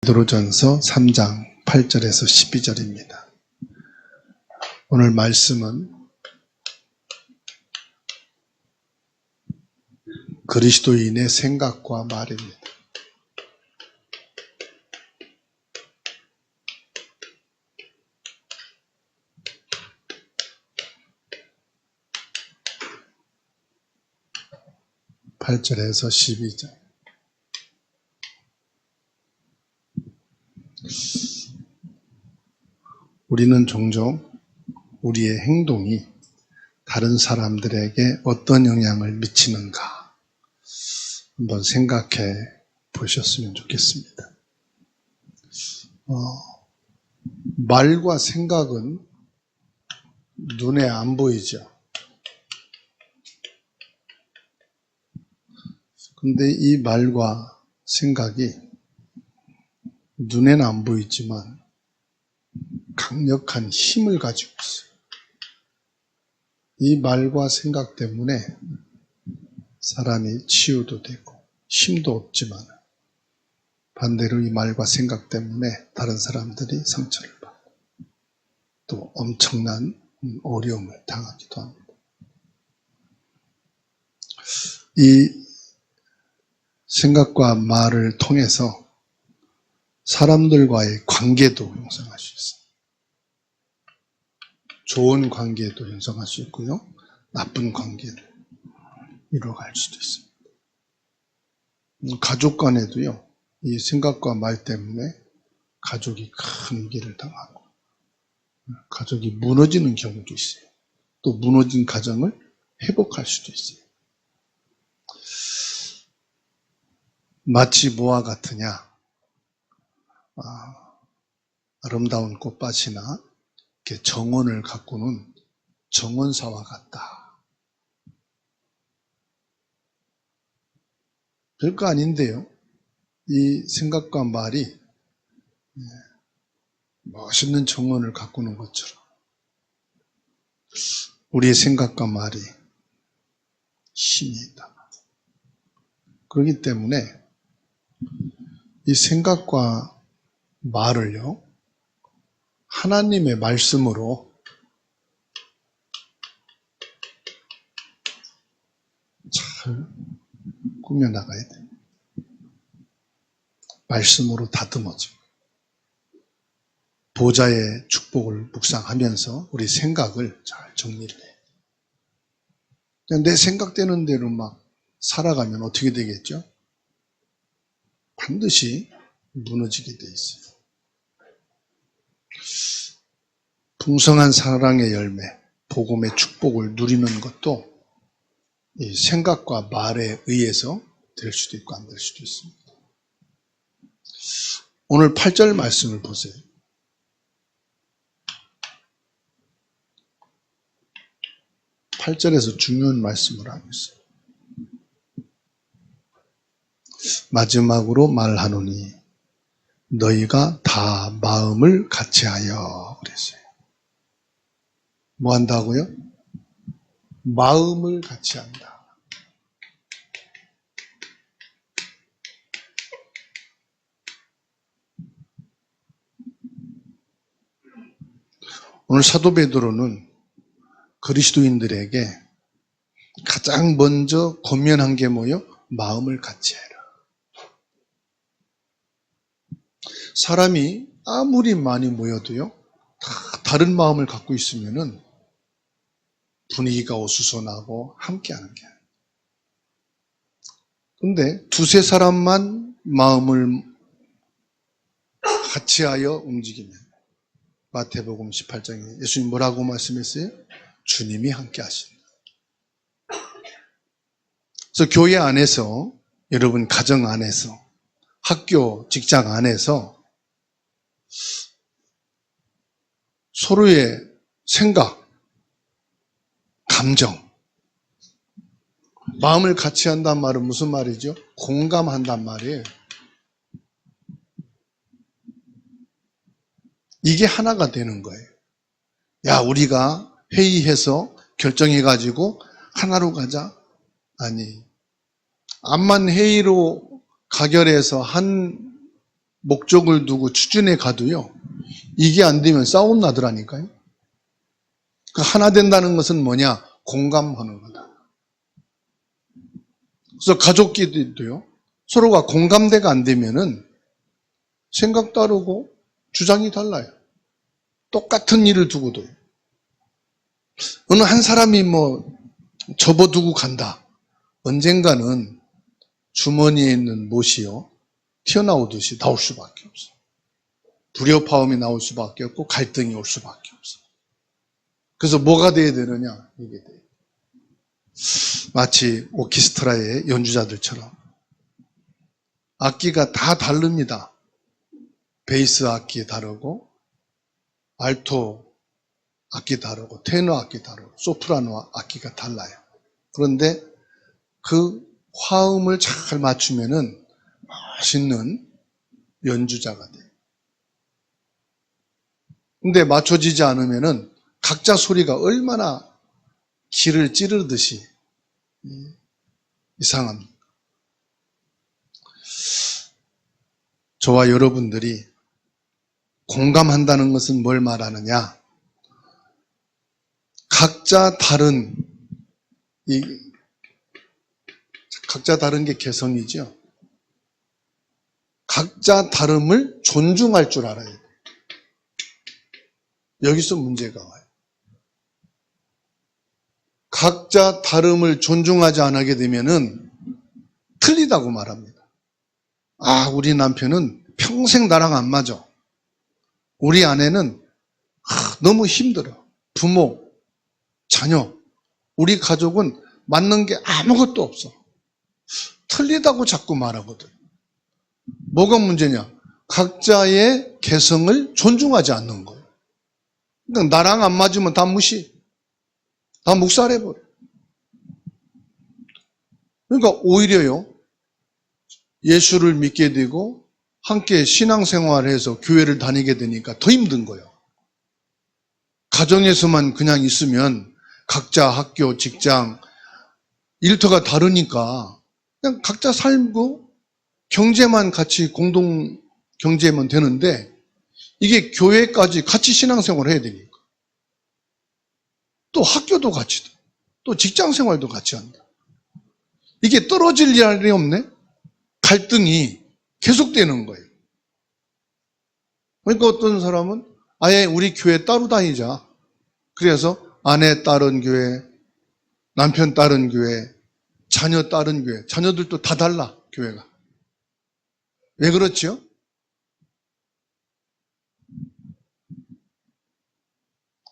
베드로전서 3장 8절에서 12절입니다. 오늘 말씀은 그리스도인의 생각과 말입니다. (8절에서 12절) 우리는 종종 우리의 행동이 다른 사람들에게 어떤 영향을 미치는가 한번 생각해 보셨으면 좋겠습니다. 말과 생각은 눈에 안 보이죠. 근데 이 말과 생각이 눈에는 안 보이지만 강력한 힘을 가지고 있어요. 이 말과 생각 때문에 사람이 치유도 되고 힘도 없지만 반대로 이 말과 생각 때문에 다른 사람들이 상처를 받고 또 엄청난 어려움을 당하기도 합니다. 이 생각과 말을 통해서 사람들과의 관계도 형성할 수 있어요. 좋은 관계도 형성할 수 있고요. 나쁜 관계를 이루어갈 수도 있습니다. 가족 간에도요. 이 생각과 말 때문에 가족이 큰 위기를 당하고 가족이 무너지는 경우도 있어요. 또 무너진 가정을 회복할 수도 있어요. 마치 뭐와 같으냐? 아름다운 꽃밭이나 정원을 가꾸는 정원사와 같다. 별거 아닌데요. 이 생각과 말이 멋있는 정원을 가꾸는 것처럼 우리의 생각과 말이 힘이 있다. 그렇기 때문에 이 생각과 말을요, 하나님의 말씀으로 잘 꾸며나가야 돼요. 말씀으로 다듬어져. 보좌의 축복을 묵상하면서 우리 생각을 잘 정리를 해요. 내 생각되는 대로 막 살아가면 어떻게 되겠죠? 반드시 무너지게 돼 있어요. 풍성한 사랑의 열매, 복음의 축복을 누리는 것도 이 생각과 말에 의해서 될 수도 있고 안 될 수도 있습니다. 오늘 8절 말씀을 보세요. 8절에서 중요한 말씀을 하고 있어요. 마지막으로 말하노니 너희가 다 마음을 같이하여 그랬어요. 뭐 한다고요? 마음을 같이한다. 오늘 사도 베드로는 그리스도인들에게 가장 먼저 권면한 게 뭐예요? 마음을 같이해라. 사람이 아무리 많이 모여도요, 다 다른 마음을 갖고 있으면은 분위기가 어수선하고 함께하는 게 아니에요. 근데 두세 사람만 마음을 같이하여 움직이면 마태복음 18장에 예수님 뭐라고 말씀했어요? 주님이 함께 하신다. 그래서 교회 안에서, 여러분 가정 안에서, 학교, 직장 안에서 서로의 생각, 감정, 마음을 같이 한단 말은 무슨 말이죠? 공감한단 말이에요. 이게 하나가 되는 거예요. 야, 우리가 회의해서 결정해가지고 하나로 가자? 아니, 암만 회의로 가결해서 한 목적을 두고 추진해 가도요, 이게 안 되면 싸움 나더라니까요. 그 하나 된다는 것은 뭐냐? 공감하는 거다. 그래서 가족끼리도요, 서로가 공감대가 안 되면은 생각 다르고 주장이 달라요. 똑같은 일을 두고도요. 어느 한 사람이 접어두고 간다. 언젠가는 주머니에 있는 못이요, 튀어나오듯이 나올 수밖에 없어요. 불협화음이 나올 수밖에 없고 갈등이 올 수밖에 없어요. 그래서 뭐가 돼야 되느냐? 이게 돼요. 마치 오케스트라의 연주자들처럼 악기가 다 다릅니다. 베이스 악기 다르고, 알토 악기 다르고, 테너 악기 다르고, 소프라노 악기가 달라요. 그런데 그 화음을 잘 맞추면은 멋있는 연주자가 돼요. 근데 맞춰지지 않으면은 각자 소리가 얼마나 귀를 찌르듯이 이상합니다. 저와 여러분들이 공감한다는 것은 뭘 말하느냐? 각자 다른 게 개성이죠. 각자 다름을 존중할 줄 알아야 돼요. 여기서 문제가 와요. 각자 다름을 존중하지 않게 되면은 틀리다고 말합니다. 우리 남편은 평생 나랑 안 맞아. 우리 아내는 너무 힘들어. 부모, 자녀, 우리 가족은 맞는 게 아무것도 없어. 틀리다고 자꾸 말하거든. 뭐가 문제냐? 각자의 개성을 존중하지 않는 거예요. 그러니까 나랑 안 맞으면 다 무시, 다 묵살해버려. 그러니까 오히려요, 예수를 믿게 되고 함께 신앙생활을 해서 교회를 다니게 되니까 더 힘든 거예요. 가정에서만 그냥 있으면 각자 학교, 직장, 일터가 다르니까 그냥 각자 살고 경제만 같이 공동 경제면 되는데, 이게 교회까지 같이 신앙생활을 해야 되니까, 또 학교도 같이, 또 직장생활도 같이 한다. 이게 떨어질 일이 없네? 갈등이 계속되는 거예요. 그러니까 어떤 사람은 아예 우리 교회 따로 다니자. 그래서 아내 다른 교회, 남편 다른 교회, 자녀 다른 교회, 자녀들도 다 달라, 교회가. 왜 그렇지요?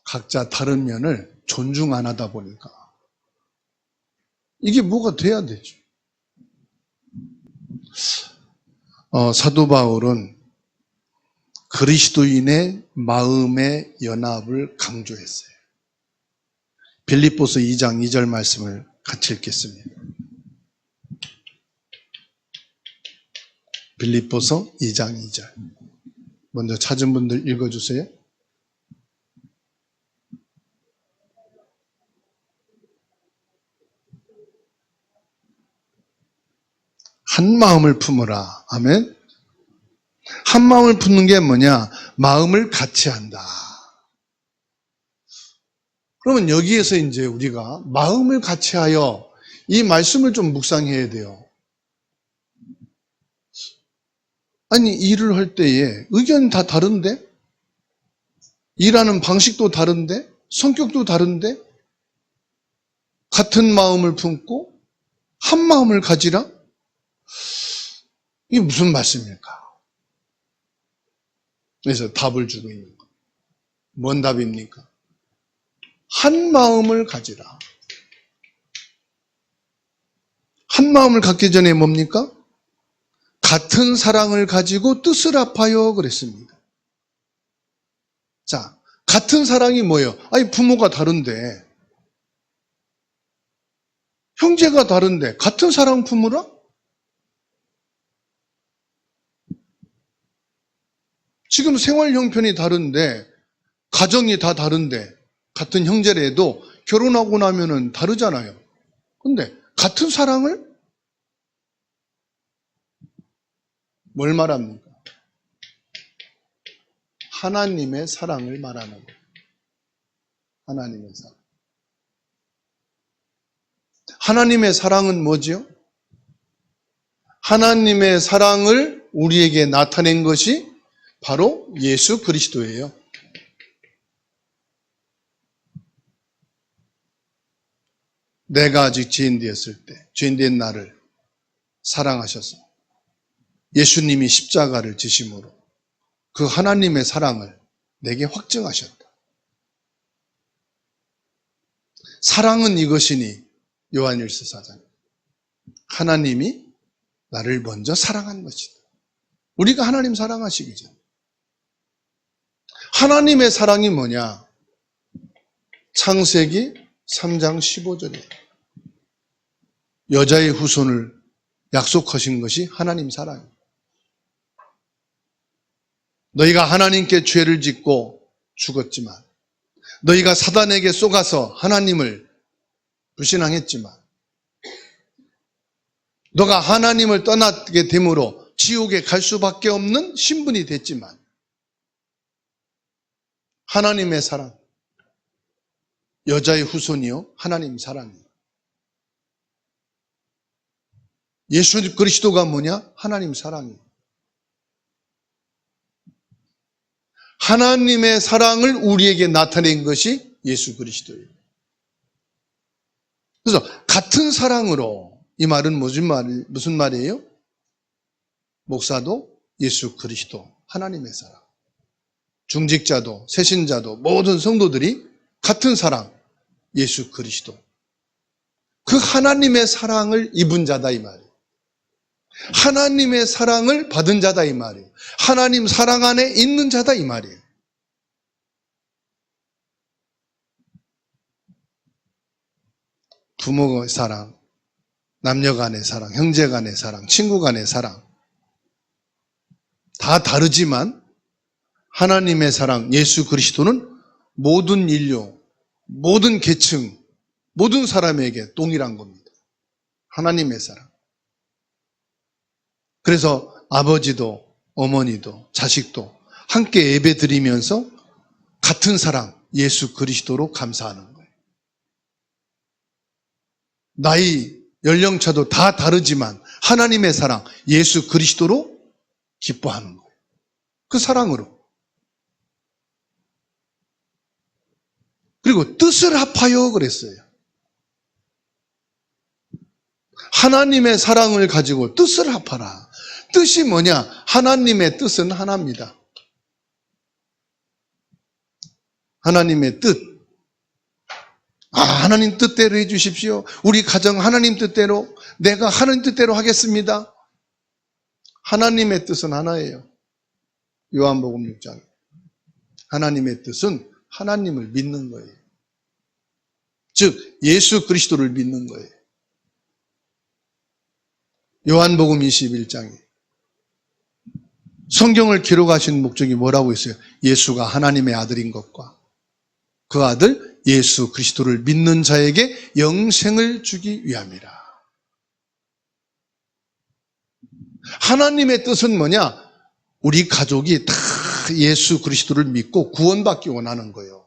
각자 다른 면을 존중 안 하다 보니까. 이게 뭐가 돼야 되죠. 사도 바울은 그리스도인의 마음의 연합을 강조했어요. 빌립보서 2장 2절 말씀을 같이 읽겠습니다. 빌립보서 2장 2절. 먼저 찾은 분들 읽어주세요. 한 마음을 품으라. 아멘. 한 마음을 품는 게 뭐냐? 마음을 같이 한다. 그러면 여기에서 이제 우리가 마음을 같이 하여, 이 말씀을 좀 묵상해야 돼요. 아니, 일을 할 때에 의견 다 다른데? 일하는 방식도 다른데? 성격도 다른데? 같은 마음을 품고 한 마음을 가지라? 이게 무슨 말씀일까? 그래서 답을 주고 있는 거예요. 뭔 답입니까? 한 마음을 가지라. 한 마음을 갖기 전에 뭡니까? 같은 사랑을 가지고 뜻을 합하여 그랬습니다. 자, 같은 사랑이 뭐예요? 아니, 부모가 다른데, 형제가 다른데 같은 사랑 품으라? 지금 생활 형편이 다른데, 가정이 다 다른데, 같은 형제라도 결혼하고 나면은 다르잖아요. 근데 같은 사랑을 뭘 말합니까? 하나님의 사랑을 말하는 거예요. 하나님의 사랑. 하나님의 사랑은 뭐지요? 하나님의 사랑을 우리에게 나타낸 것이 바로 예수 그리스도예요. 내가 아직 죄인 되었을 때, 죄인 된 나를 사랑하셔서 예수님이 십자가를 지심으로 그 하나님의 사랑을 내게 확증하셨다. 사랑은 이것이니 요한일서 4장. 하나님이 나를 먼저 사랑한 것이다. 우리가 하나님 사랑하시기 전. 하나님의 사랑이 뭐냐? 창세기 3장 15절이에요. 여자의 후손을 약속하신 것이 하나님 사랑이에요. 너희가 하나님께 죄를 짓고 죽었지만, 너희가 사단에게 쏘가서 하나님을 불신앙했지만, 너가 하나님을 떠나게 됨으로 지옥에 갈 수밖에 없는 신분이 됐지만, 하나님의 사랑, 여자의 후손이요 하나님 사랑이에요. 예수 그리스도가 뭐냐? 하나님 사랑이에요. 하나님의 사랑을 우리에게 나타낸 것이 예수 그리스도예요. 그래서 같은 사랑으로, 이 말은 무슨 말이에요? 목사도 예수 그리스도, 하나님의 사랑. 중직자도 새신자도 모든 성도들이 같은 사랑, 예수 그리스도. 그 하나님의 사랑을 입은 자다 이 말이에요. 하나님의 사랑을 받은 자다 이 말이에요. 하나님 사랑 안에 있는 자다 이 말이에요. 부모의 사랑, 남녀 간의 사랑, 형제 간의 사랑, 친구 간의 사랑 다 다르지만 하나님의 사랑, 예수 그리스도는 모든 인류, 모든 계층, 모든 사람에게 동일한 겁니다. 하나님의 사랑. 그래서 아버지도 어머니도 자식도 함께 예배 드리면서 같은 사랑, 예수 그리스도로 감사하는 거예요. 나이, 연령차도 다 다르지만 하나님의 사랑, 예수 그리스도로 기뻐하는 거예요. 그 사랑으로. 그리고 뜻을 합하여 그랬어요. 하나님의 사랑을 가지고 뜻을 합하라. 뜻이 뭐냐? 하나님의 뜻은 하나입니다. 하나님의 뜻. 하나님 뜻대로 해주십시오. 우리 가정 하나님 뜻대로, 내가 하나님 뜻대로 하겠습니다. 하나님의 뜻은 하나예요. 요한복음 6장. 하나님의 뜻은 하나님을 믿는 거예요. 즉 예수 그리스도를 믿는 거예요. 요한복음 21장에 성경을 기록하신 목적이 뭐라고 했어요? 예수가 하나님의 아들인 것과 그 아들 예수 그리스도를 믿는 자에게 영생을 주기 위함이라. 하나님의 뜻은 뭐냐? 우리 가족이 다 예수 그리스도를 믿고 구원받기 원하는 거예요.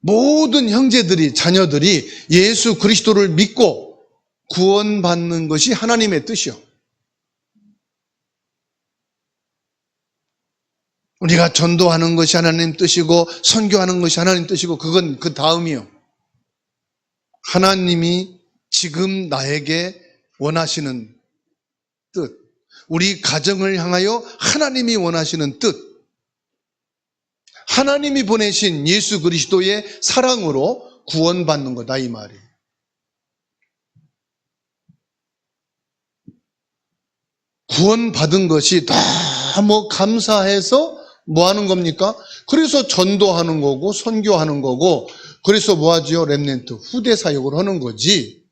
모든 형제들이, 자녀들이 예수 그리스도를 믿고 구원받는 것이 하나님의 뜻이요. 우리가 전도하는 것이 하나님 뜻이고 선교하는 것이 하나님 뜻이고 그건 그 다음이요. 하나님이 지금 나에게 원하시는 뜻, 우리 가정을 향하여 하나님이 원하시는 뜻, 하나님이 보내신 예수 그리스도의 사랑으로 구원받는 거다 이 말이에요. 구원받은 것이 너무 감사해서 뭐 하는 겁니까? 그래서 전도하는 거고 선교하는 거고 그래서 뭐 하지요? 렘넌트, 후대 사역을 하는 거지.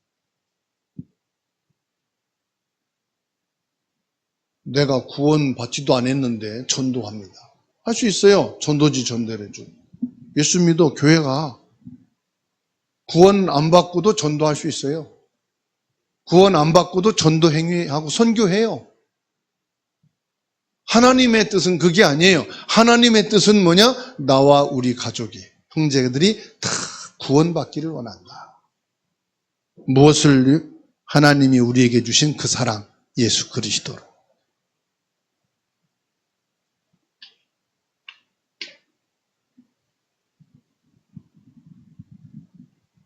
내가 구원받지도 않았는데 전도합니다. 할 수 있어요. 전도지 전대를 좀. 예수 믿어 교회가. 구원 안 받고도 전도할 수 있어요. 구원 안 받고도 전도 행위하고 선교해요. 하나님의 뜻은 그게 아니에요. 하나님의 뜻은 뭐냐? 나와 우리 가족이, 형제들이 다 구원받기를 원한다. 무엇을? 하나님이 우리에게 주신 그 사랑, 예수 그리스도로.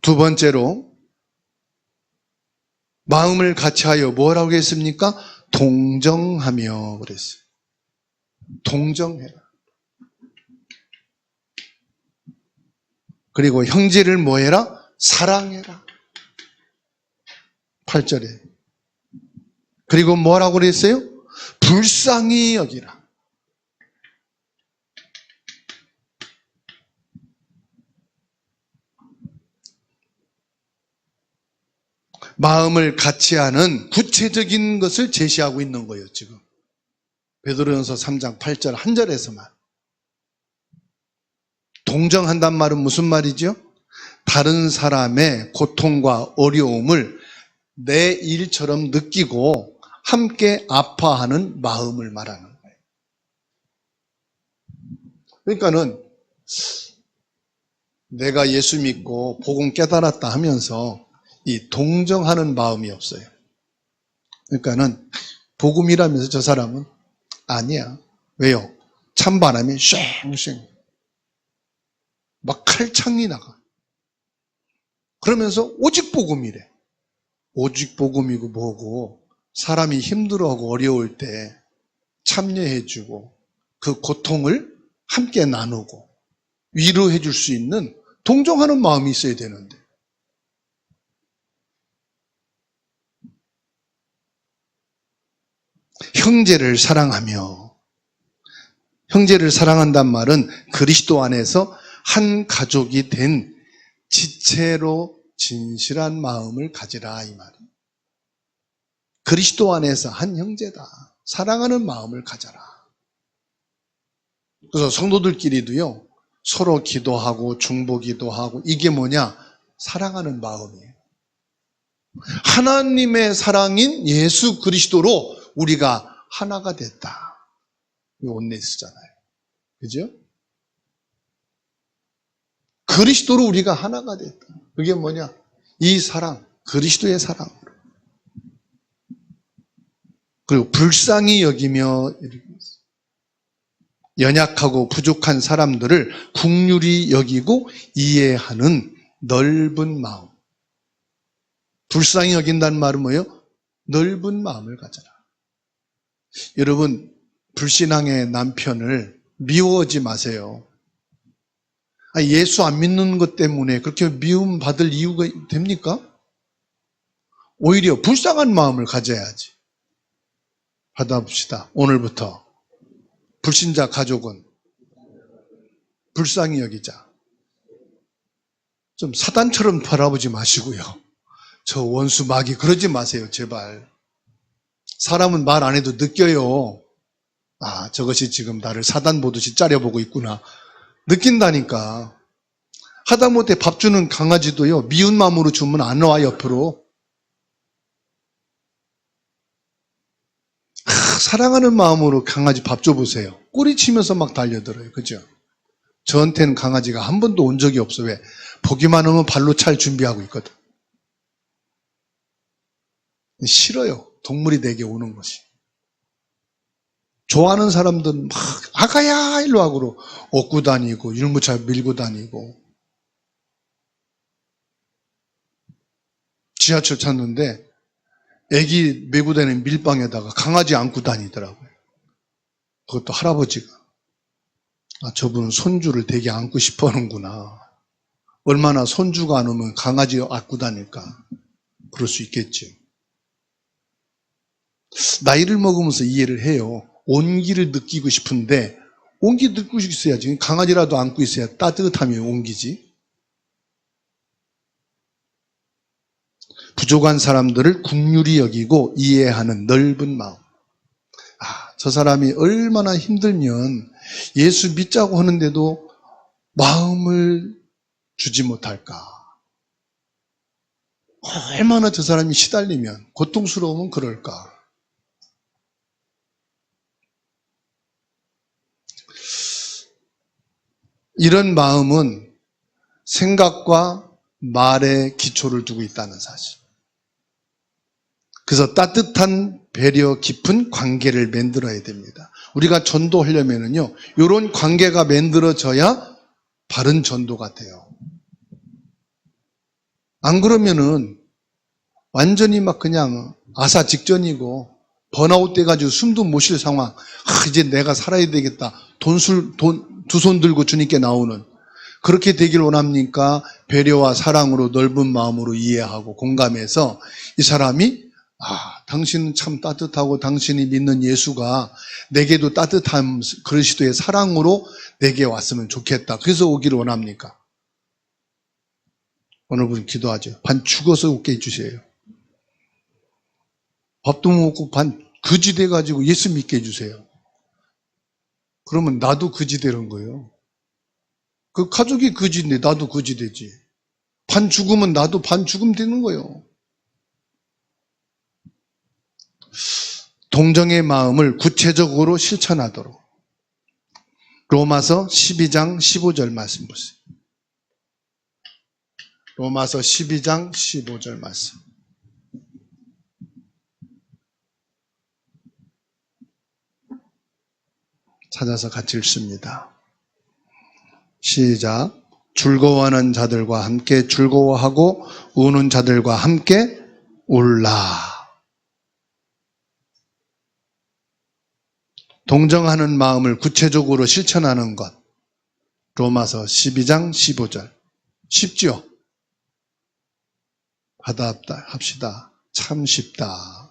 두 번째로 마음을 같이하여 뭐라고 했습니까? 동정하며 그랬어요. 동정해라. 그리고 형제를 뭐해라? 사랑해라. 8절에. 그리고 뭐라고 그랬어요? 불쌍히 여기라. 마음을 같이하는 구체적인 것을 제시하고 있는 거예요, 지금. 베드로전서 3장 8절 한 절에서만. 동정한단 말은 무슨 말이죠? 다른 사람의 고통과 어려움을 내 일처럼 느끼고 함께 아파하는 마음을 말하는 거예요. 그러니까는 내가 예수 믿고 복음 깨달았다 하면서 이 동정하는 마음이 없어요. 그러니까는 복음이라면서 저 사람은 아니야. 왜요? 찬바람이 쉥쉥 막 칼창이 나가. 그러면서 오직 복음이래. 오직 복음이고 뭐고, 사람이 힘들어하고 어려울 때 참여해주고 그 고통을 함께 나누고 위로해 줄 수 있는 동정하는 마음이 있어야 되는데, 형제를 사랑하며, 형제를 사랑한단 말은 그리스도 안에서 한 가족이 된 지체로 진실한 마음을 가지라, 이 말이에요. 그리스도 안에서 한 형제다. 사랑하는 마음을 가져라. 그래서 성도들끼리도요, 서로 기도하고 중보기도 하고, 이게 뭐냐? 사랑하는 마음이에요. 하나님의 사랑인 예수 그리스도로 우리가 하나가 됐다. 이 온네스잖아요. 그죠? 그리스도로 우리가 하나가 됐다. 그게 뭐냐? 이 사랑, 그리스도의 사랑으로. 그리고 불쌍히 여기며, 연약하고 부족한 사람들을 긍휼히 여기고 이해하는 넓은 마음. 불쌍히 여긴다는 말은 뭐예요? 넓은 마음을 가져라. 여러분, 불신앙의 남편을 미워하지 마세요. 예수 안 믿는 것 때문에 그렇게 미움 받을 이유가 됩니까? 오히려 불쌍한 마음을 가져야지. 받아봅시다. 오늘부터 불신자 가족은 불쌍히 여기자. 좀 사단처럼 바라보지 마시고요. 저 원수 마귀 그러지 마세요, 제발. 사람은 말 안 해도 느껴요. 아, 저것이 지금 나를 사단 보듯이 짜려보고 있구나. 느낀다니까. 하다못해 밥 주는 강아지도요, 미운 마음으로 주면 안 와, 옆으로. 사랑하는 마음으로 강아지 밥 줘보세요. 꼬리치면서 막 달려들어요. 그죠? 저한테는 강아지가 한 번도 온 적이 없어. 왜? 보기만 하면 발로 찰 준비하고 있거든. 싫어요. 동물이 내게 오는 것이. 좋아하는 사람들은 막 아가야 일로 하고 업고 다니고 율무차 밀고 다니고. 지하철 탔는데 애기 메고 다니는 밀방에다가 강아지 안고 다니더라고요. 그것도 할아버지가. 아, 저분은 손주를 되게 안고 싶어 하는구나. 얼마나 손주가 안 오면 강아지 안고 다닐까. 그럴 수 있겠지. 나이를 먹으면서 이해를 해요. 온기를 느끼고 싶은데 온기 느끼고 있어야지. 강아지라도 안고 있어야 따뜻함이 옮기지. 부족한 사람들을 긍휼히 여기고 이해하는 넓은 마음. 아, 저 사람이 얼마나 힘들면 예수 믿자고 하는데도 마음을 주지 못할까. 얼마나 저 사람이 시달리면, 고통스러우면 그럴까. 이런 마음은 생각과 말에 기초를 두고 있다는 사실. 그래서 따뜻한 배려 깊은 관계를 만들어야 됩니다. 우리가 전도하려면은요, 이런 관계가 만들어져야 바른 전도가 돼요. 안 그러면은 완전히 막 그냥 아사 직전이고 번아웃 돼가지고 숨도 못 쉴 상황. 이제 내가 살아야 되겠다. 돈 두 손 들고 주님께 나오는. 그렇게 되길 원합니까? 배려와 사랑으로 넓은 마음으로 이해하고 공감해서 이 사람이 당신은 참 따뜻하고 당신이 믿는 예수가 내게도 따뜻한 그리스도의 사랑으로 내게 왔으면 좋겠다. 그래서 오기를 원합니까? 어느 분 기도하죠. 반 죽어서 오게 해주세요. 밥도 못 먹고 반 거지 돼가지고 예수 믿게 해주세요. 그러면 나도 거지 되는 거예요. 그 가족이 거지인데 나도 거지 되지. 반 죽으면 나도 반 죽음 되는 거예요. 동정의 마음을 구체적으로 실천하도록. 로마서 12장 15절 말씀 보세요. 로마서 12장 15절 말씀. 찾아서 같이 읽습니다. 시작. 즐거워하는 자들과 함께 즐거워하고 우는 자들과 함께 울라. 동정하는 마음을 구체적으로 실천하는 것. 로마서 12장 15절. 쉽죠? 합시다. 참 쉽다.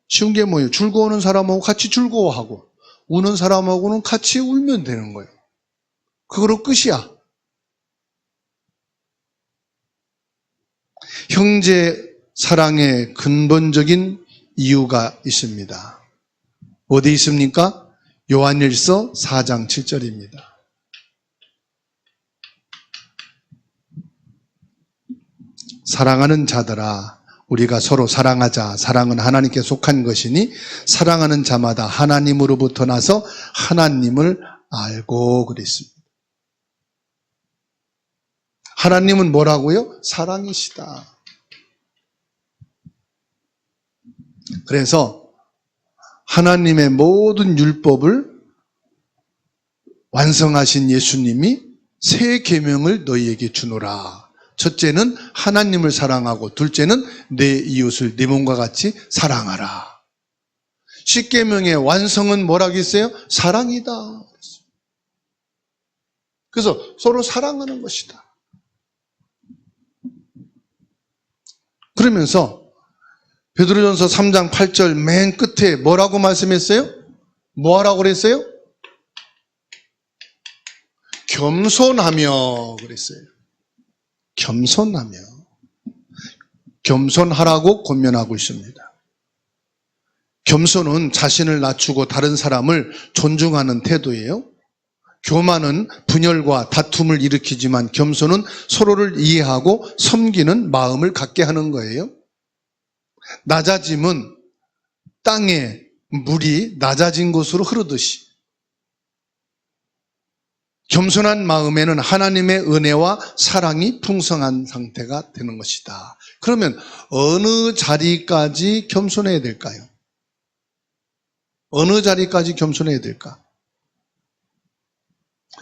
쉬운 게 뭐예요? 즐거워하는 사람하고 같이 즐거워하고 우는 사람하고는 같이 울면 되는 거예요. 그거로 끝이야. 형제 사랑의 근본적인 이유가 있습니다. 어디 있습니까? 요한일서 4장 7절입니다. 사랑하는 자들아, 우리가 서로 사랑하자. 사랑은 하나님께 속한 것이니 사랑하는 자마다 하나님으로부터 나서 하나님을 알고 그랬습니다. 하나님은 뭐라고요? 사랑이시다. 그래서 하나님의 모든 율법을 완성하신 예수님이 새 계명을 너희에게 주노라. 첫째는 하나님을 사랑하고 둘째는 내 이웃을 내 몸과 같이 사랑하라. 십계명의 완성은 뭐라고 했어요? 사랑이다. 그래서 서로 사랑하는 것이다. 그러면서 베드로전서 3장 8절 맨 끝에 뭐라고 말씀했어요? 뭐 하라고 그랬어요? 겸손하며 그랬어요. 겸손하며. 겸손하라고 권면하고 있습니다. 겸손은 자신을 낮추고 다른 사람을 존중하는 태도예요. 교만은 분열과 다툼을 일으키지만 겸손은 서로를 이해하고 섬기는 마음을 갖게 하는 거예요. 낮아짐은 땅에 물이 낮아진 곳으로 흐르듯이 겸손한 마음에는 하나님의 은혜와 사랑이 풍성한 상태가 되는 것이다. 그러면 어느 자리까지 겸손해야 될까요? 어느 자리까지 겸손해야 될까?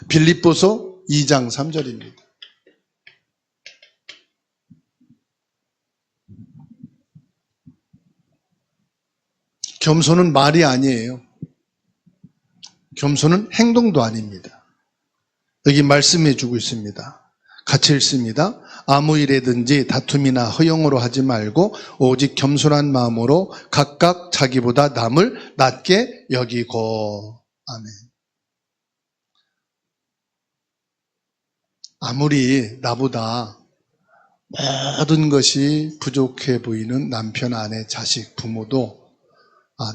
빌립보서 2장 3절입니다. 겸손은 말이 아니에요. 겸손은 행동도 아닙니다. 여기 말씀해 주고 있습니다. 같이 읽습니다. 아무 일에든지 다툼이나 허용으로 하지 말고 오직 겸손한 마음으로 각각 자기보다 남을 낮게 여기고. 아멘. 아무리 나보다 모든 것이 부족해 보이는 남편, 아내, 자식, 부모도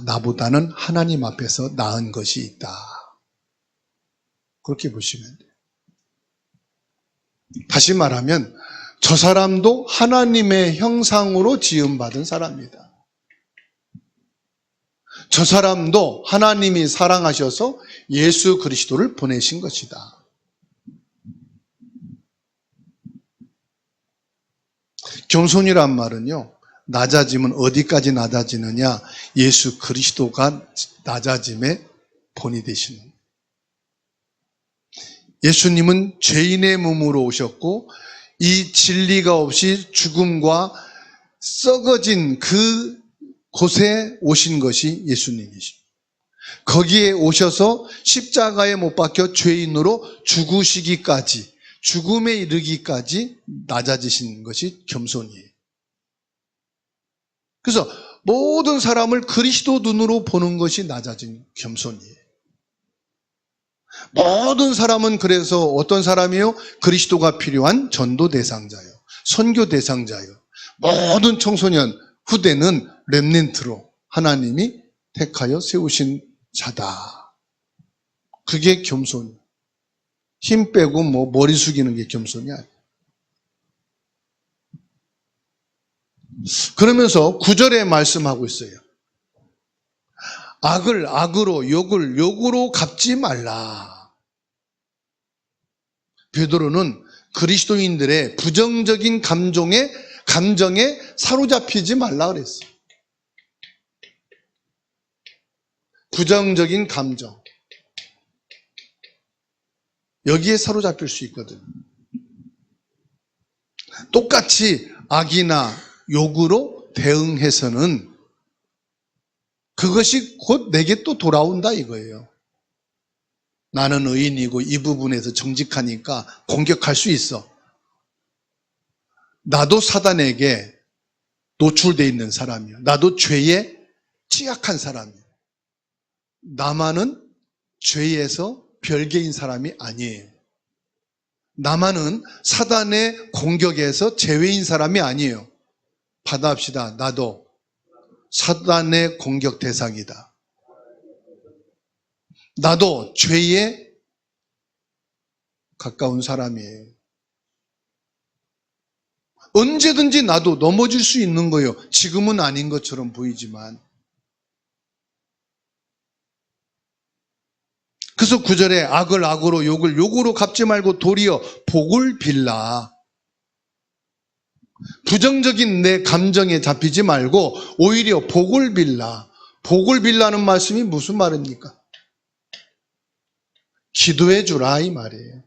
나보다는 하나님 앞에서 나은 것이 있다. 그렇게 보시면 돼요. 다시 말하면 저 사람도 하나님의 형상으로 지음받은 사람이다. 저 사람도 하나님이 사랑하셔서 예수 그리스도를 보내신 것이다. 겸손이란 말은요, 낮아짐은 어디까지 낮아지느냐? 예수 그리스도가 낮아짐의 본이 되시는. 예수님은 죄인의 몸으로 오셨고 이 진리가 없이 죽음과 썩어진 그 곳에 오신 것이 예수님이십니다. 거기에 오셔서 십자가에 못 박혀 죄인으로 죽으시기까지, 죽음에 이르기까지 낮아지신 것이 겸손이에요. 그래서 모든 사람을 그리스도 눈으로 보는 것이 낮아진 겸손이에요. 모든 사람은 그래서 어떤 사람이요? 그리스도가 필요한 전도 대상자요, 선교 대상자요. 모든 청소년 후대는 렘넌트로 하나님이 택하여 세우신 자다. 그게 겸손. 힘 빼고 머리 숙이는 게 겸손이 아니에요. 그러면서 9절에 말씀하고 있어요. 악을 악으로, 욕을 욕으로 갚지 말라. 베드로는 그리스도인들의 부정적인 감정에 사로잡히지 말라 그랬어요. 부정적인 감정. 여기에 사로잡힐 수 있거든요. 똑같이 악이나 욕으로 대응해서는 그것이 곧 내게 또 돌아온다 이거예요. 나는 의인이고 이 부분에서 정직하니까 공격할 수 있어. 나도 사단에게 노출되어 있는 사람이야. 나도 죄에 취약한 사람이야. 나만은 죄에서 별개인 사람이 아니에요. 나만은 사단의 공격에서 제외인 사람이 아니에요. 받아합시다. 나도 사단의 공격 대상이다. 나도 죄에 가까운 사람이에요. 언제든지 나도 넘어질 수 있는 거예요. 지금은 아닌 것처럼 보이지만. 그래서 9절에 악을 악으로 욕을 욕으로 갚지 말고 도리어 복을 빌라. 부정적인 내 감정에 잡히지 말고 오히려 복을 빌라. 복을 빌라는 말씀이 무슨 말입니까? 기도해 주라 이 말이에요.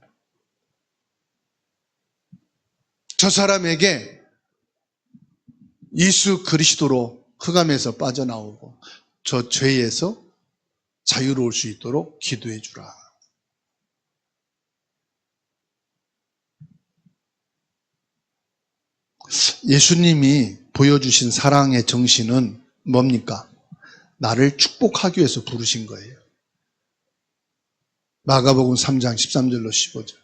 저 사람에게 예수 그리스도로 흑암에서 빠져나오고 저 죄에서 자유로울 수 있도록 기도해 주라. 예수님이 보여주신 사랑의 정신은 뭡니까? 나를 축복하기 위해서 부르신 거예요. 마가복음 3장 13절로 15절.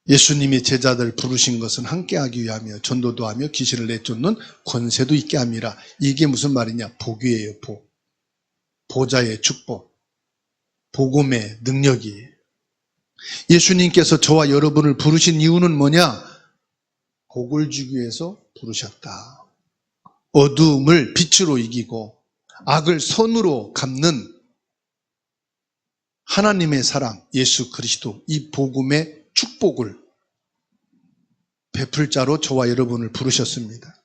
예수님이 제자들 부르신 것은 함께하기 위하며 전도도 하며 귀신을 내쫓는 권세도 있게 함이라. 이게 무슨 말이냐? 복이에요. 복. 보좌의 축복. 복음의 능력이에요. 예수님께서 저와 여러분을 부르신 이유는 뭐냐? 복을 주기 위해서 부르셨다. 어두움을 빛으로 이기고 악을 선으로 갚는 하나님의 사랑, 예수 그리스도, 이 복음의 축복을 베풀 자로 저와 여러분을 부르셨습니다.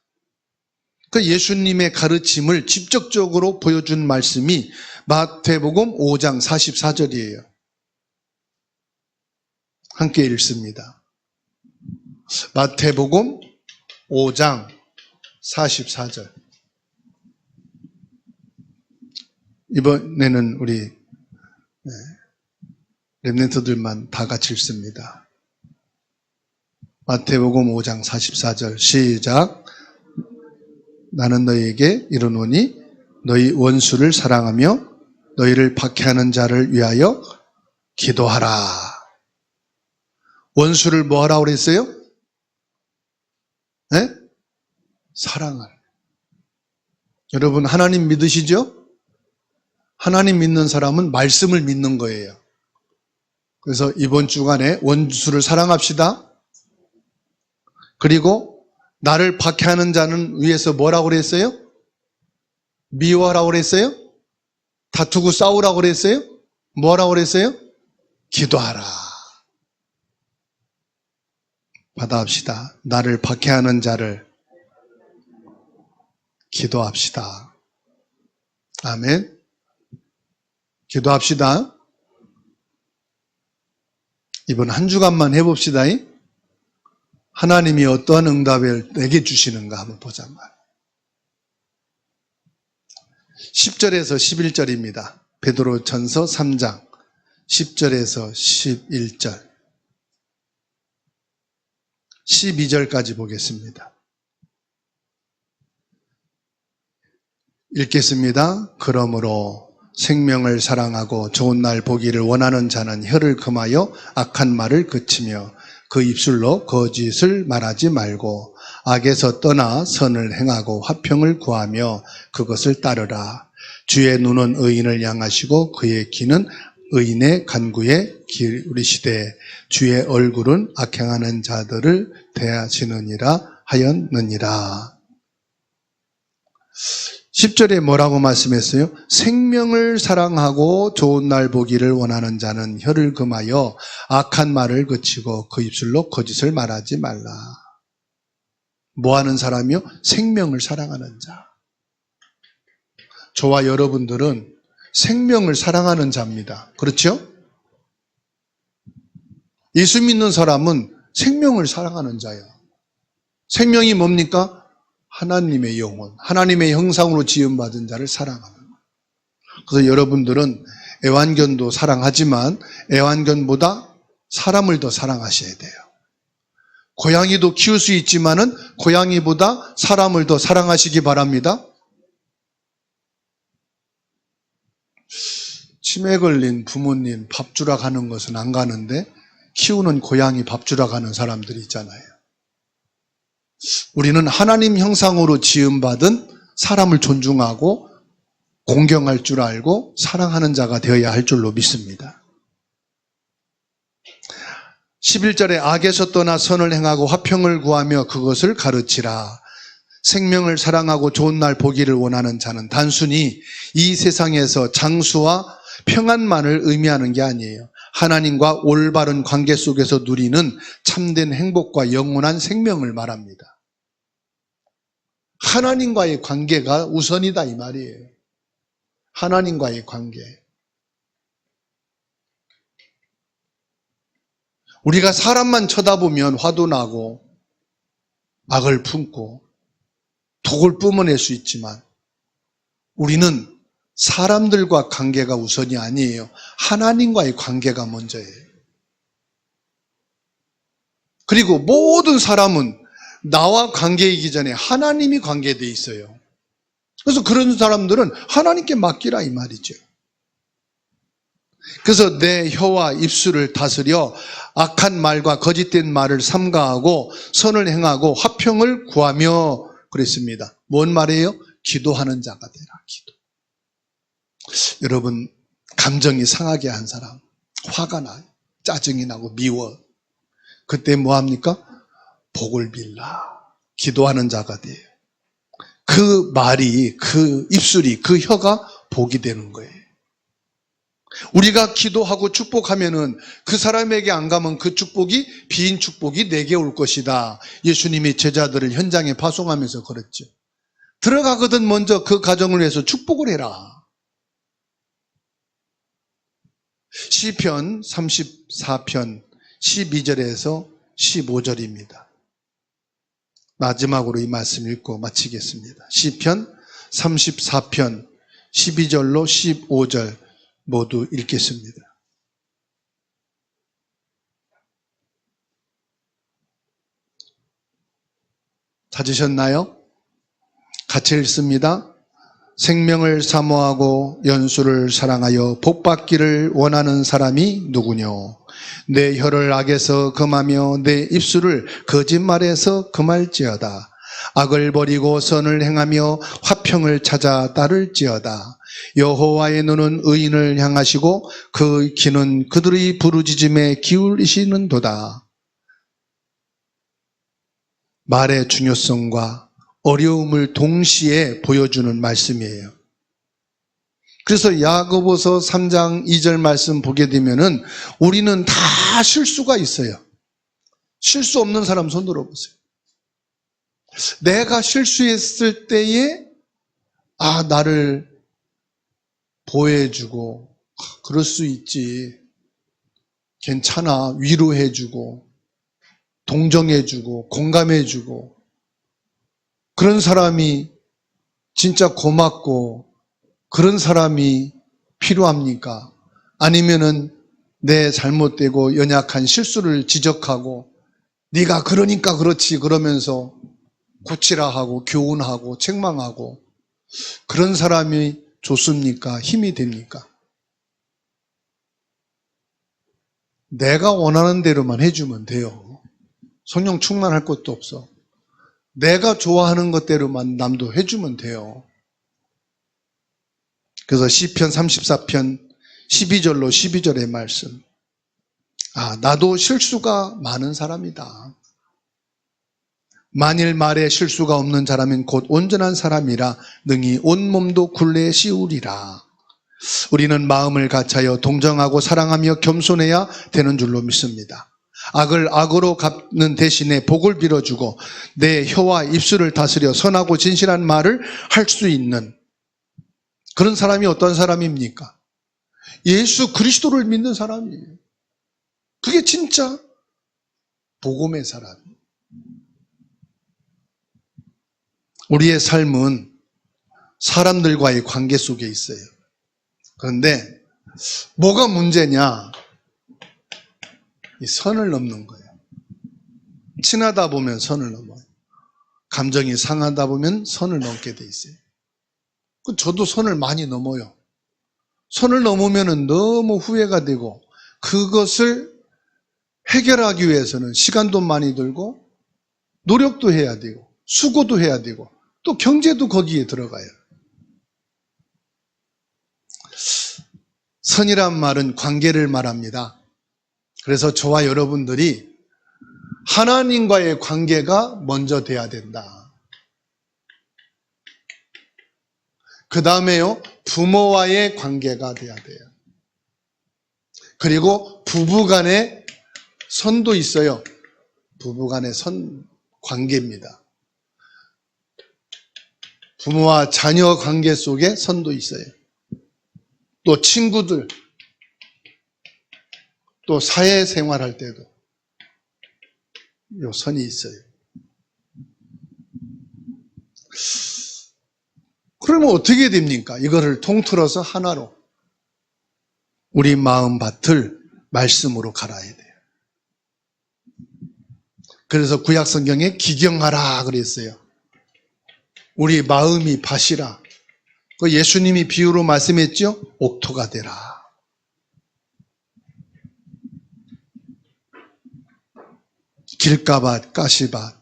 그 예수님의 가르침을 직접적으로 보여준 말씀이 마태복음 5장 44절이에요. 함께 읽습니다. 마태복음 5장 44절. 이번에는 우리 렘넌트들만 다 같이 읽습니다. 마태복음 5장 44절 시작. 나는 너희에게 이르노니 너희 원수를 사랑하며 너희를 박해하는 자를 위하여 기도하라. 원수를 뭐하라고 그랬어요? 네? 사랑을. 여러분 하나님 믿으시죠? 하나님 믿는 사람은 말씀을 믿는 거예요. 그래서 이번 주간에 원수를 사랑합시다. 그리고 나를 박해하는 자는 위해서 뭐라고 그랬어요? 미워하라고 그랬어요? 다투고 싸우라고 그랬어요? 뭐라고 그랬어요? 기도하라. 받아합시다. 나를 박해하는 자를 기도합시다. 아멘. 기도합시다. 이번 한 주간만 해봅시다. 하나님이 어떠한 응답을 내게 주시는가 한번 보자 말. 10절에서 11절입니다. 베드로전서 3장 10절에서 11절 12절까지 보겠습니다. 읽겠습니다. 그러므로 생명을 사랑하고 좋은 날 보기를 원하는 자는 혀를 금하여 악한 말을 그치며 그 입술로 거짓을 말하지 말고 악에서 떠나 선을 행하고 화평을 구하며 그것을 따르라. 주의 눈은 의인을 향하시고 그의 귀는 의인의 간구에 기울이시되 주의 얼굴은 악행하는 자들을 대하시느니라 하였느니라. 10절에 뭐라고 말씀했어요? 생명을 사랑하고 좋은 날 보기를 원하는 자는 혀를 금하여 악한 말을 그치고 그 입술로 거짓을 말하지 말라. 뭐 하는 사람이요? 생명을 사랑하는 자. 저와 여러분들은 생명을 사랑하는 자입니다. 그렇죠? 예수 믿는 사람은 생명을 사랑하는 자예요. 생명이 뭡니까? 하나님의 영혼, 하나님의 형상으로 지음받은 자를 사랑하는 거예요. 그래서 여러분들은 애완견도 사랑하지만 애완견보다 사람을 더 사랑하셔야 돼요. 고양이도 키울 수 있지만은 고양이보다 사람을 더 사랑하시기 바랍니다. 치매 걸린 부모님 밥 주러 가는 것은 안 가는데 키우는 고양이 밥 주러 가는 사람들이 있잖아요. 우리는 하나님 형상으로 지음받은 사람을 존중하고 공경할 줄 알고 사랑하는 자가 되어야 할 줄로 믿습니다. 11절에 악에서 떠나 선을 행하고 화평을 구하며 그것을 가르치라. 생명을 사랑하고 좋은 날 보기를 원하는 자는 단순히 이 세상에서 장수와 평안만을 의미하는 게 아니에요. 하나님과 올바른 관계 속에서 누리는 참된 행복과 영원한 생명을 말합니다. 하나님과의 관계가 우선이다 이 말이에요. 하나님과의 관계. 우리가 사람만 쳐다보면 화도 나고 악을 품고 독을 뿜어낼 수 있지만 우리는 사람들과 관계가 우선이 아니에요. 하나님과의 관계가 먼저예요. 그리고 모든 사람은 나와 관계이기 전에 하나님이 관계되어 있어요. 그래서 그런 사람들은 하나님께 맡기라 이 말이죠. 그래서 내 혀와 입술을 다스려 악한 말과 거짓된 말을 삼가하고 선을 행하고 화평을 구하며 그랬습니다. 뭔 말이에요? 기도하는 자가 되라. 기도. 여러분 감정이 상하게 한 사람, 화가 나요. 짜증이 나고 미워. 그때 뭐 합니까? 복을 빌라. 기도하는 자가 돼요. 그 말이, 그 입술이, 그 혀가 복이 되는 거예요. 우리가 기도하고 축복하면은 그 사람에게 안 가면 그 축복이 빈 축복이 내게 올 것이다. 예수님이 제자들을 현장에 파송하면서 그랬죠. 들어가거든 먼저 그 가정을 위해서 축복을 해라. 시편 34편 12절에서 15절입니다. 마지막으로 이 말씀 읽고 마치겠습니다. 시편 34편 12절로 15절 모두 읽겠습니다. 찾으셨나요? 같이 읽습니다. 생명을 사모하고 연수를 사랑하여 복받기를 원하는 사람이 누구뇨? 내 혀를 악에서 금하며 내 입술을 거짓말에서 금할지어다. 악을 버리고 선을 행하며 화평을 찾아 따를지어다. 여호와의 눈은 의인을 향하시고 그 귀는 그들의 부르짖음에 기울이시는도다. 말의 중요성과 어려움을 동시에 보여주는 말씀이에요. 그래서 야고보서 3장 2절 말씀 보게 되면은 우리는 다 실수가 있어요. 실수 없는 사람 손 들어보세요. 내가 실수했을 때에 나를 보호해주고 그럴 수 있지, 괜찮아, 위로해주고 동정해주고 공감해주고 그런 사람이 진짜 고맙고 그런 사람이 필요합니까? 아니면은 내 잘못되고 연약한 실수를 지적하고 네가 그러니까 그렇지 그러면서 고치라 하고 교훈하고 책망하고 그런 사람이 좋습니까? 힘이 됩니까? 내가 원하는 대로만 해주면 돼요. 성령 충만할 것도 없어. 내가 좋아하는 것대로만 남도 해주면 돼요. 그래서 시편 34편 12절로 12절의 말씀. 나도 실수가 많은 사람이다. 만일 말에 실수가 없는 사람은 곧 온전한 사람이라 능히 온몸도 굴레에 씌우리라. 우리는 마음을 같이하여 동정하고 사랑하며 겸손해야 되는 줄로 믿습니다. 악을 악으로 갚는 대신에 복을 빌어주고 내 혀와 입술을 다스려 선하고 진실한 말을 할 수 있는 그런 사람이 어떤 사람입니까? 예수 그리스도를 믿는 사람이에요. 그게 진짜 복음의 사람이에요. 우리의 삶은 사람들과의 관계 속에 있어요. 그런데 뭐가 문제냐? 이 선을 넘는 거예요. 친하다 보면 선을 넘어요. 감정이 상하다 보면 선을 넘게 돼 있어요. 저도 선을 많이 넘어요. 선을 넘으면 너무 후회가 되고 그것을 해결하기 위해서는 시간도 많이 들고 노력도 해야 되고 수고도 해야 되고 또 경제도 거기에 들어가요. 선이란 말은 관계를 말합니다. 그래서 저와 여러분들이 하나님과의 관계가 먼저 돼야 된다. 그 다음에요, 부모와의 관계가 돼야 돼요. 그리고 부부간의 선도 있어요. 부부간의 관계입니다. 부모와 자녀 관계 속에 선도 있어요. 또 친구들, 또 사회생활할 때도 요 선이 있어요. 그러면 어떻게 됩니까? 이거를 통틀어서 하나로 우리 마음밭을 말씀으로 갈아야 돼요. 그래서 구약 성경에 기경하라 그랬어요. 우리 마음이 밭이라. 그 예수님이 비유로 말씀했죠? 옥토가 되라. 길가밭, 가시밭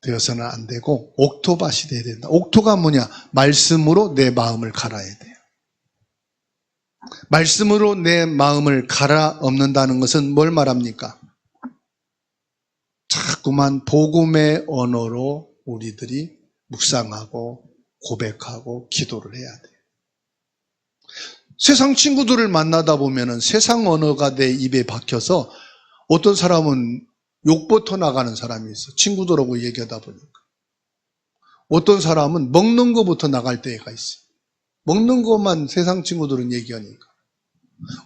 되어서는 안 되고 옥토밭이 돼야 된다. 옥토가 뭐냐? 말씀으로 내 마음을 갈아야 돼요. 말씀으로 내 마음을 갈아엎는다는 것은 뭘 말합니까? 자꾸만 복음의 언어로 우리들이 묵상하고 고백하고 기도를 해야 돼요. 세상 친구들을 만나다 보면은 세상 언어가 내 입에 박혀서 어떤 사람은 욕부터 나가는 사람이 있어. 친구들하고 얘기하다 보니까. 어떤 사람은 먹는 것부터 나갈 때가 있어. 먹는 것만 세상 친구들은 얘기하니까.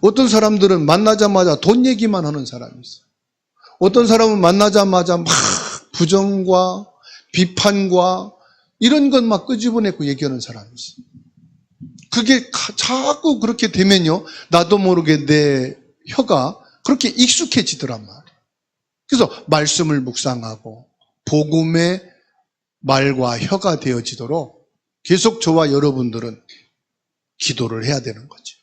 어떤 사람들은 만나자마자 돈 얘기만 하는 사람이 있어. 어떤 사람은 만나자마자 막 부정과 비판과 이런 것 막 끄집어내고 얘기하는 사람이 있어. 그게 자꾸 그렇게 되면요, 나도 모르게 내 혀가 그렇게 익숙해지더란 말이에요. 그래서 말씀을 묵상하고 복음의 말과 혀가 되어지도록 계속 저와 여러분들은 기도를 해야 되는 거죠.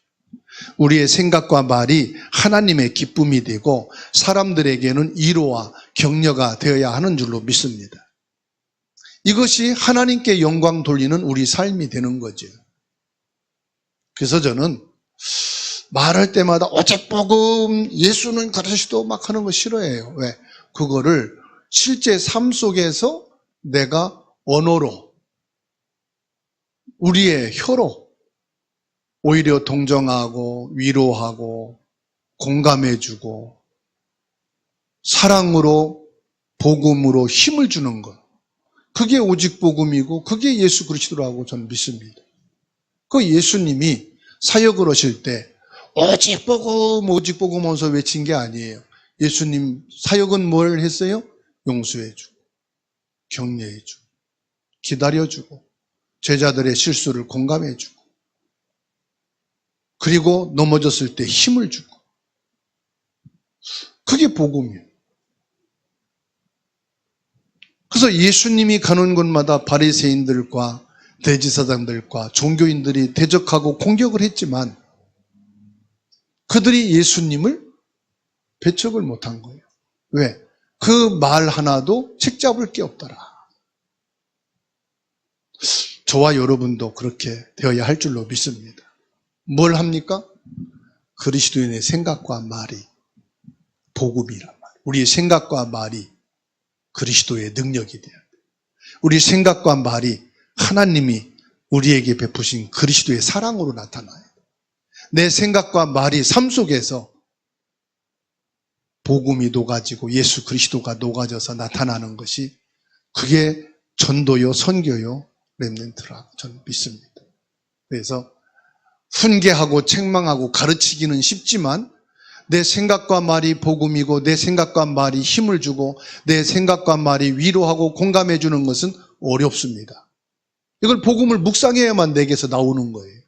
우리의 생각과 말이 하나님의 기쁨이 되고 사람들에게는 위로와 격려가 되어야 하는 줄로 믿습니다. 이것이 하나님께 영광 돌리는 우리 삶이 되는 거죠. 그래서 저는 말할 때마다 오직 복음, 예수는 그리스도 막 하는 거 싫어해요. 왜? 그거를 실제 삶 속에서 내가 언어로, 우리의 혀로 오히려 동정하고 위로하고 공감해주고 사랑으로 복음으로 힘을 주는 것. 그게 오직 복음이고 그게 예수 그리스도라고 저는 믿습니다. 그 예수님이 사역을 하실 때 오직 복음 하면서 외친 게 아니에요. 예수님 사역은 뭘 했어요? 용서해주고 격려해주고 기다려주고 제자들의 실수를 공감해주고 그리고 넘어졌을 때 힘을 주고 그게 복음이에요. 그래서 예수님이 가는 곳마다 바리새인들과 대제사장들과 종교인들이 대적하고 공격을 했지만 그들이 예수님을 배척을 못한 거예요. 왜? 그 말 하나도 책잡을 게 없더라. 저와 여러분도 그렇게 되어야 할 줄로 믿습니다. 뭘 합니까? 그리스도인의 생각과 말이 복음이란 말이에요. 우리의 생각과 말이 그리스도의 능력이 돼야 돼요. 우리 생각과 말이 하나님이 우리에게 베푸신 그리스도의 사랑으로 나타나요. 내 생각과 말이 삶 속에서 복음이 녹아지고 예수 그리스도가 녹아져서 나타나는 것이 그게 전도요 선교요 렘넌트라고 저는 믿습니다. 그래서 훈계하고 책망하고 가르치기는 쉽지만 내 생각과 말이 복음이고 내 생각과 말이 힘을 주고 내 생각과 말이 위로하고 공감해 주는 것은 어렵습니다. 이걸 복음을 묵상해야만 내게서 나오는 거예요.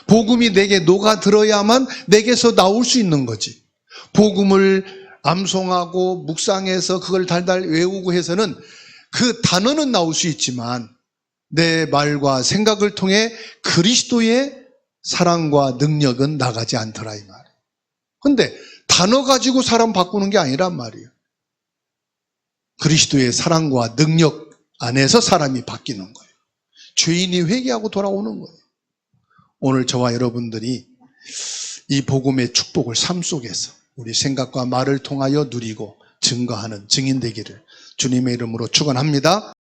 복음이 내게 녹아들어야만 내게서 나올 수 있는 거지. 복음을 암송하고 묵상해서 그걸 달달 외우고 해서는 그 단어는 나올 수 있지만 내 말과 생각을 통해 그리스도의 사랑과 능력은 나가지 않더라 이 말이에요. 근데 단어 가지고 사람 바꾸는 게 아니란 말이에요. 그리스도의 사랑과 능력 안에서 사람이 바뀌는 거예요. 죄인이 회개하고 돌아오는 거예요. 오늘 저와 여러분들이 이 복음의 축복을 삶 속에서 우리 생각과 말을 통하여 누리고 증거하는 증인 되기를 주님의 이름으로 축원합니다.